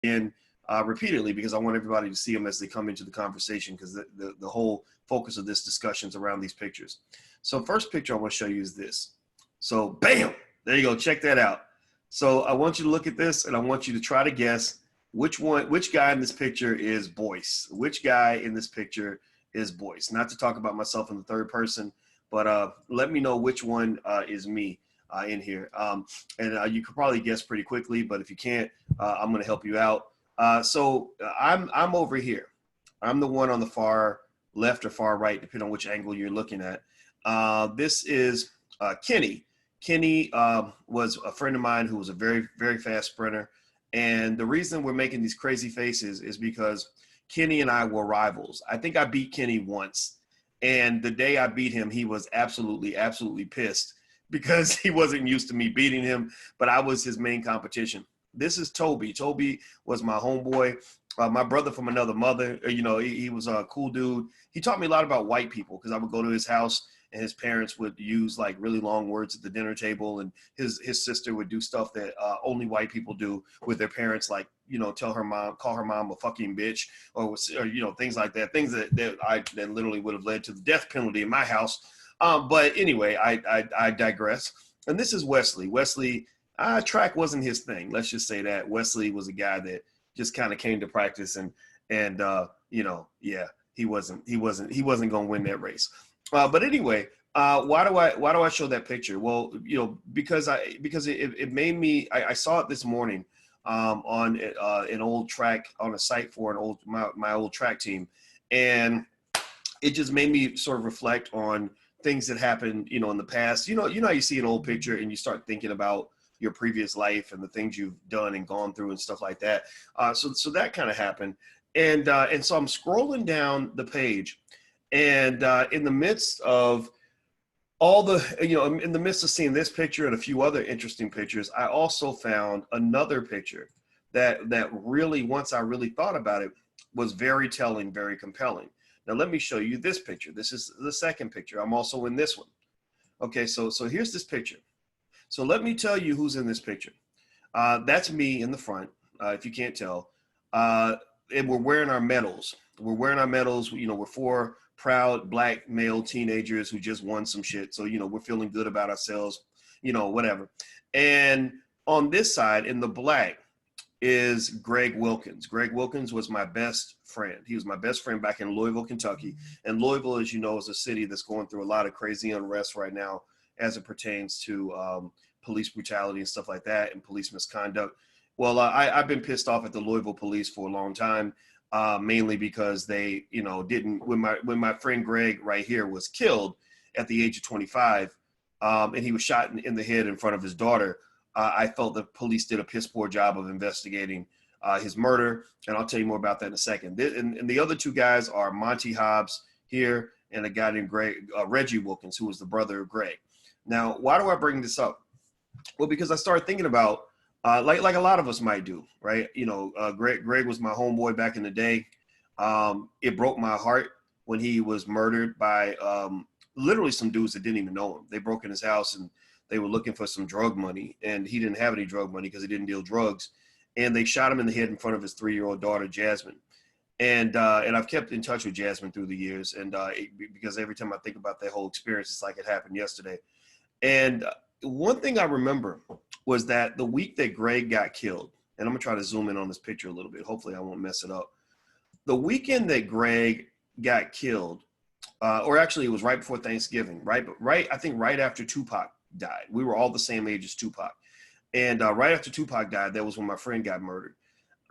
in repeatedly because I want everybody to see them as they come into the conversation, because the whole focus of this discussion is around these pictures. So first picture I want to show you is this. So bam, there you go. Check that out. So I want you to look at this and I want you to try to guess which guy in this picture is Boyce. Which guy in this picture is Boyce? Not to talk about myself in the third person, but let me know which one is me in here. And you could probably guess pretty quickly, but if you can't, I'm going to help you out. So I'm over here. I'm the one on the far left or far right, depending on which angle you're looking at. This is Kenny. Kenny was a friend of mine who was a very, very fast sprinter. And the reason we're making these crazy faces is because Kenny and I were rivals. I think I beat Kenny once. And the day I beat him, he was absolutely, absolutely pissed because he wasn't used to me beating him, but I was his main competition. This is Toby. Toby was my homeboy, my brother from another mother. You know, he was a cool dude. He taught me a lot about white people because I would go to his house and his parents would use like really long words at the dinner table, and his sister would do stuff that only white people do with their parents, like, you know, call her mom a fucking bitch, or you know, things like that, things that literally would have led to the death penalty in my house. But anyway, I digress. And this is Wesley. Wesley, track wasn't his thing. Let's just say that Wesley was a guy that just kind of came to practice and you know, yeah, he wasn't going to win that race. But anyway, why do I show that picture? Well, you know, because it made me. I saw it this morning on an old track, on a site for my old track team, and it just made me sort of reflect on things that happened, you know, in the past. You know how you see an old picture and you start thinking about your previous life and the things you've done and gone through and stuff like that. So that kind of happened, and so I'm scrolling down the page. And in the midst of all the, you know, in the midst of seeing this picture and a few other interesting pictures, I also found another picture that really, once I really thought about it, was very telling, very compelling. Now, let me show you this picture. This is the second picture. I'm also in this one. Okay, so here's this picture. So let me tell you who's in this picture. That's me in the front, if you can't tell. And we're wearing our medals. We're wearing our medals. You know, we're four proud black male teenagers who just won some shit. So, you know, we're feeling good about ourselves, you know, whatever. And on this side, in the black, is Greg Wilkins. Greg Wilkins was my best friend. He was my best friend back in Louisville, Kentucky. And Louisville, as you know, is a city that's going through a lot of crazy unrest right now as it pertains to police brutality and stuff like that, and police misconduct. Well, I've been pissed off at the Louisville police for a long time. Mainly because they, you know, didn't, when my friend Greg right here was killed at the age of 25, and he was shot in the head in front of his daughter, I felt the police did a piss poor job of investigating his murder, and I'll tell you more about that in a second. And the other two guys are Monty Hobbs here and a guy named Reggie Wilkins, who was the brother of Greg. Now, why do I bring this up? Well, because I started thinking about, like a lot of us might do, right? You know, Greg was my homeboy back in the day. It broke my heart when he was murdered by literally some dudes that didn't even know him. They broke in his house and they were looking for some drug money, and he didn't have any drug money because he didn't deal drugs. And they shot him in the head in front of his 3-year-old daughter, Jasmine. And I've kept in touch with Jasmine through the years, and because every time I think about that whole experience, it's like it happened yesterday. And one thing I remember was that the week that Greg got killed, and I'm gonna try to zoom in on this picture a little bit. Hopefully I won't mess it up. The weekend that Greg got killed, or actually it was right before Thanksgiving, right I think right after Tupac died. We were all the same age as Tupac. And right after Tupac died, that was when my friend got murdered.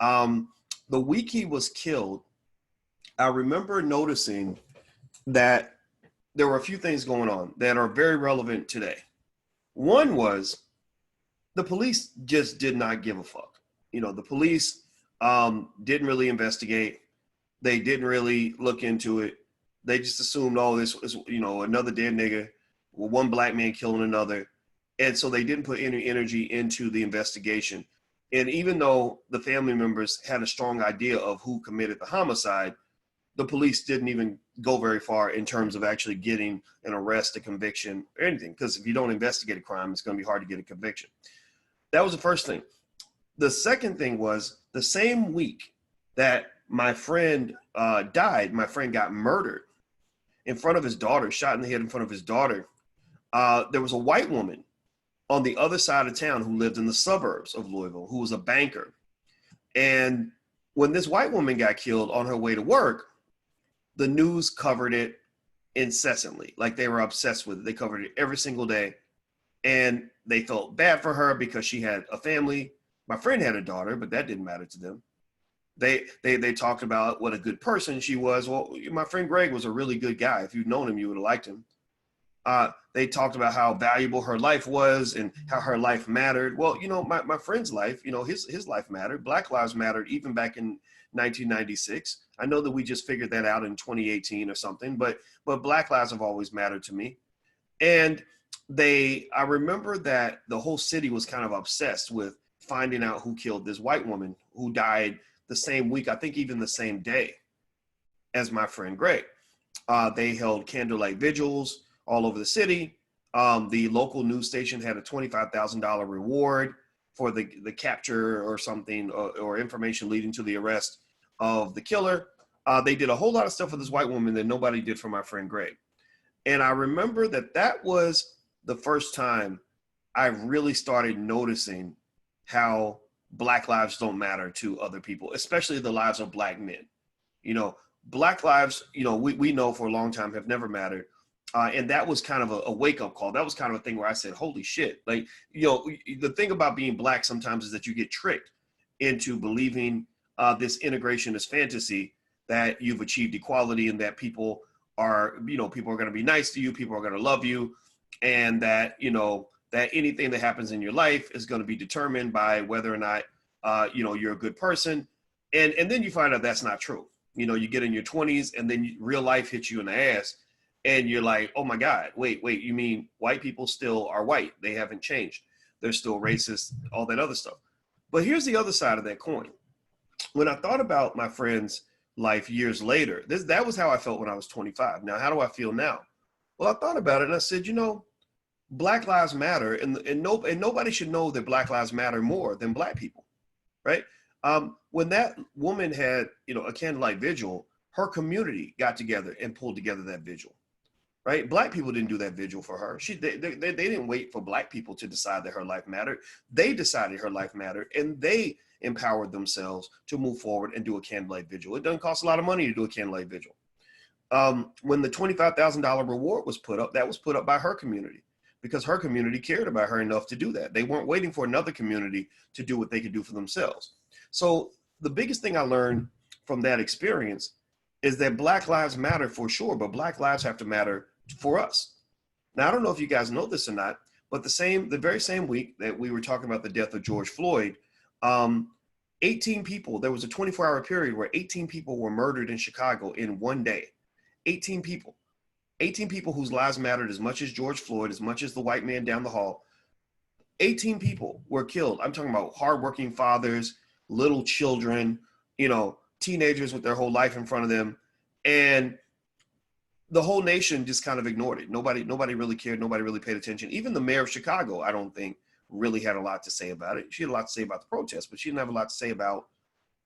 The week he was killed, I remember noticing that there were a few things going on that are very relevant today. One was the police just did not give a fuck. You know, the police didn't really investigate. They didn't really look into it. They just assumed, oh, this was, you know, another dead nigga, one black man killing another. And so they didn't put any energy into the investigation. And even though the family members had a strong idea of who committed the homicide, the police didn't even go very far in terms of actually getting an arrest, a conviction, or anything. Because if you don't investigate a crime, it's going to be hard to get a conviction. That was the first thing. The second thing was The same week that my friend died, my friend got murdered in front of his daughter, shot in the head in front of his daughter. There was a white woman on the other side of town who lived in the suburbs of Louisville, who was a banker. And when this white woman got killed on her way to work, the news covered it incessantly. Like, they were obsessed with it. They covered it every single day. And they felt bad for her because she had a family. My friend had a daughter, but that didn't matter to them. They talked about what a good person she was. Well, my friend Greg was a really good guy. If you'd known him, you would have liked him. They talked about how valuable her life was and how her life mattered. Well, my friend's life, his life mattered. Black lives mattered even back in 1996. I know that we just figured that out in 2018 or something, but Black lives have always mattered to me. And I remember that the whole city was kind of obsessed with finding out who killed this white woman who died the same week, I think even the same day as my friend Greg. They held candlelight vigils all over the city. The local news station had a $25,000 reward for the capture or something, or information leading to the arrest of the killer. They did a whole lot of stuff for this white woman that nobody did for my friend Greg. And I remember that was the first time I really started noticing how Black lives don't matter to other people, especially the lives of Black men. Black lives, we know for a long time have never mattered. And that was kind of a wake-up call. That was kind of a thing where I said, holy shit. Like, the thing about being Black sometimes is that you get tricked into believing this integrationist fantasy that you've achieved equality and that people are going to be nice to you, people are going to love you, and that, that anything that happens in your life is going to be determined by whether or not, you're a good person. And then you find out that's not true. You get in your 20s and then real life hits you in the ass and you're like, oh my God, wait, you mean white people still are white? They haven't changed. They're still racist, all that other stuff. But here's the other side of that coin. When I thought about my friend's life years later, that was how I felt when I was 25. Now, how do I feel now? Well, I thought about it and I said, Black lives matter, and nobody should know that Black lives matter more than Black people, right? When that woman had, a candlelight vigil, her community got together and pulled together that vigil, right? Black people didn't do that vigil for her. They didn't wait for Black people to decide that her life mattered. They decided her life mattered, and they empowered themselves to move forward and do a candlelight vigil. It doesn't cost a lot of money to do a candlelight vigil. When the $25,000 reward was put up, that was put up by her community, because her community cared about her enough to do that. They weren't waiting for another community to do what they could do for themselves. So the biggest thing I learned from that experience is that Black lives matter for sure, but Black lives have to matter for us. Now, I don't know if you guys know this or not, but the very same week that we were talking about the death of George Floyd, 18 people, there was a 24-hour period where 18 people were murdered in Chicago in one day. 18 people. 18 people whose lives mattered as much as George Floyd, as much as the white man down the hall. 18 people were killed. I'm talking about hardworking fathers, little children, teenagers with their whole life in front of them. And the whole nation just kind of ignored it. Nobody really cared. Nobody really paid attention. Even the mayor of Chicago, I don't think, really had a lot to say about it. She had a lot to say about the protests, but she didn't have a lot to say about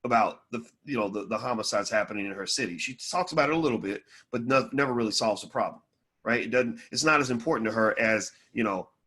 the homicides happening in her city. She talks about it a little bit, but never really solves the problem, right? It's not as important to her as,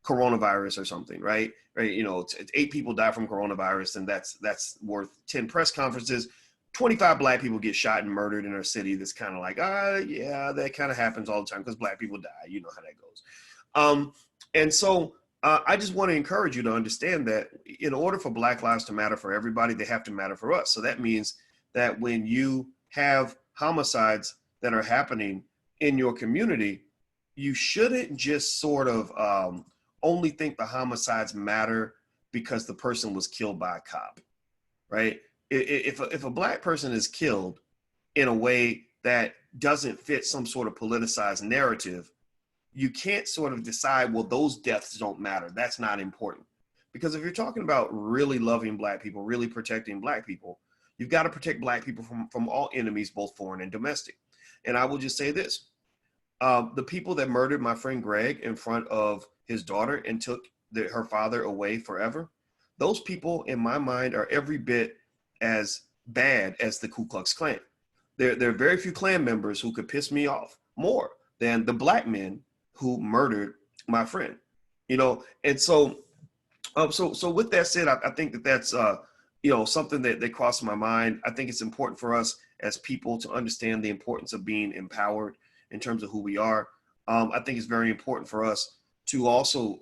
coronavirus or something, right? 8 people die from coronavirus, and that's worth 10 press conferences. 25 Black people get shot and murdered in her city. That's kind of like, yeah, that kind of happens all the time because Black people die. You know how that goes. And so I just want to encourage you to understand that in order for Black lives to matter for everybody, they have to matter for us. So that means that when you have homicides that are happening in your community, you shouldn't just sort of only think the homicides matter because the person was killed by a cop, right? If a Black person is killed in a way that doesn't fit some sort of politicized narrative, you can't sort of decide, well, those deaths don't matter. That's not important. Because if you're talking about really loving Black people, really protecting Black people, you've got to protect Black people from all enemies, both foreign and domestic. And I will just say this. The people that murdered my friend Greg in front of his daughter and took her father away forever, those people in my mind are every bit as bad as the Ku Klux Klan. There are very few Klan members who could piss me off more than the black men who murdered my friend. And so with that said, I think that's something that crossed my mind. I think it's important for us as people to understand the importance of being empowered in terms of who we are. I think it's very important for us to also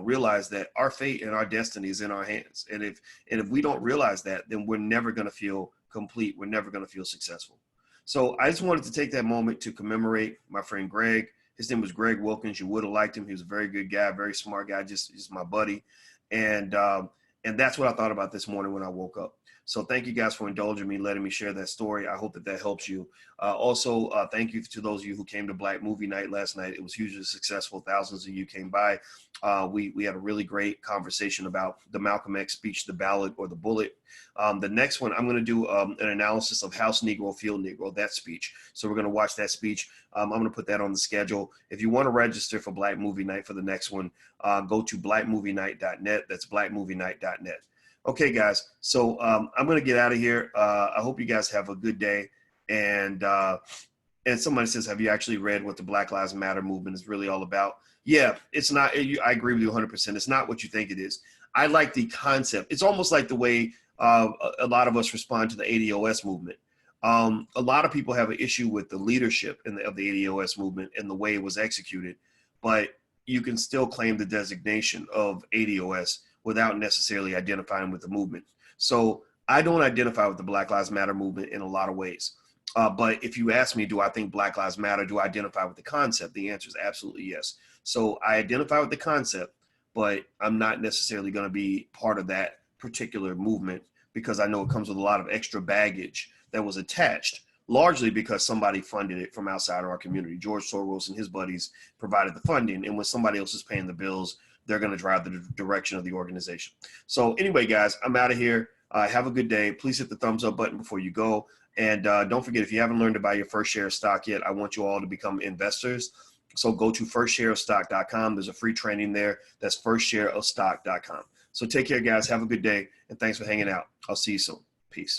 realize that our fate and our destiny is in our hands. And if we don't realize that, then we're never going to feel complete. We're never going to feel successful. So I just wanted to take that moment to commemorate my friend Greg. His name was Greg Wilkins. You would have liked him. He was a very good guy, very smart guy, just my buddy. And that's what I thought about this morning when I woke up. So thank you guys for indulging me, letting me share that story. I hope that helps you. Also, thank you to those of you who came to Black Movie Night last night. It was hugely successful. Thousands of you came by. We had a really great conversation about the Malcolm X speech, the ballot or the bullet. The next one, I'm going to do an analysis of House Negro, Field Negro, that speech. So we're going to watch that speech. I'm going to put that on the schedule. If you want to register for Black Movie Night for the next one, go to blackmovienight.net. That's blackmovienight.net. Okay, guys. So I'm going to get out of here. I hope you guys have a good day. And somebody says, have you actually read what the Black Lives Matter movement is really all about? Yeah, it's not. I agree with you 100%. It's not what you think it is. I like the concept. It's almost like the way a lot of us respond to the ADOS movement. A lot of people have an issue with the leadership of the ADOS movement and the way it was executed, but you can still claim the designation of ADOS without necessarily identifying with the movement. So I don't identify with the Black Lives Matter movement in a lot of ways. But if you ask me, do I think Black Lives Matter? Do I identify with the concept? The answer is absolutely yes. So I identify with the concept, but I'm not necessarily going to be part of that particular movement because I know it comes with a lot of extra baggage that was attached, largely because somebody funded it from outside of our community. George Soros and his buddies provided the funding. And when somebody else is paying the bills, they're going to drive the direction of the organization. So anyway, guys, I'm out of here. Have a good day. Please hit the thumbs up button before you go. And don't forget, if you haven't learned to buy your first share of stock yet, I want you all to become investors. So go to firstshareofstock.com. There's a free training there. That's firstshareofstock.com. So take care, guys. Have a good day. And thanks for hanging out. I'll see you soon. Peace.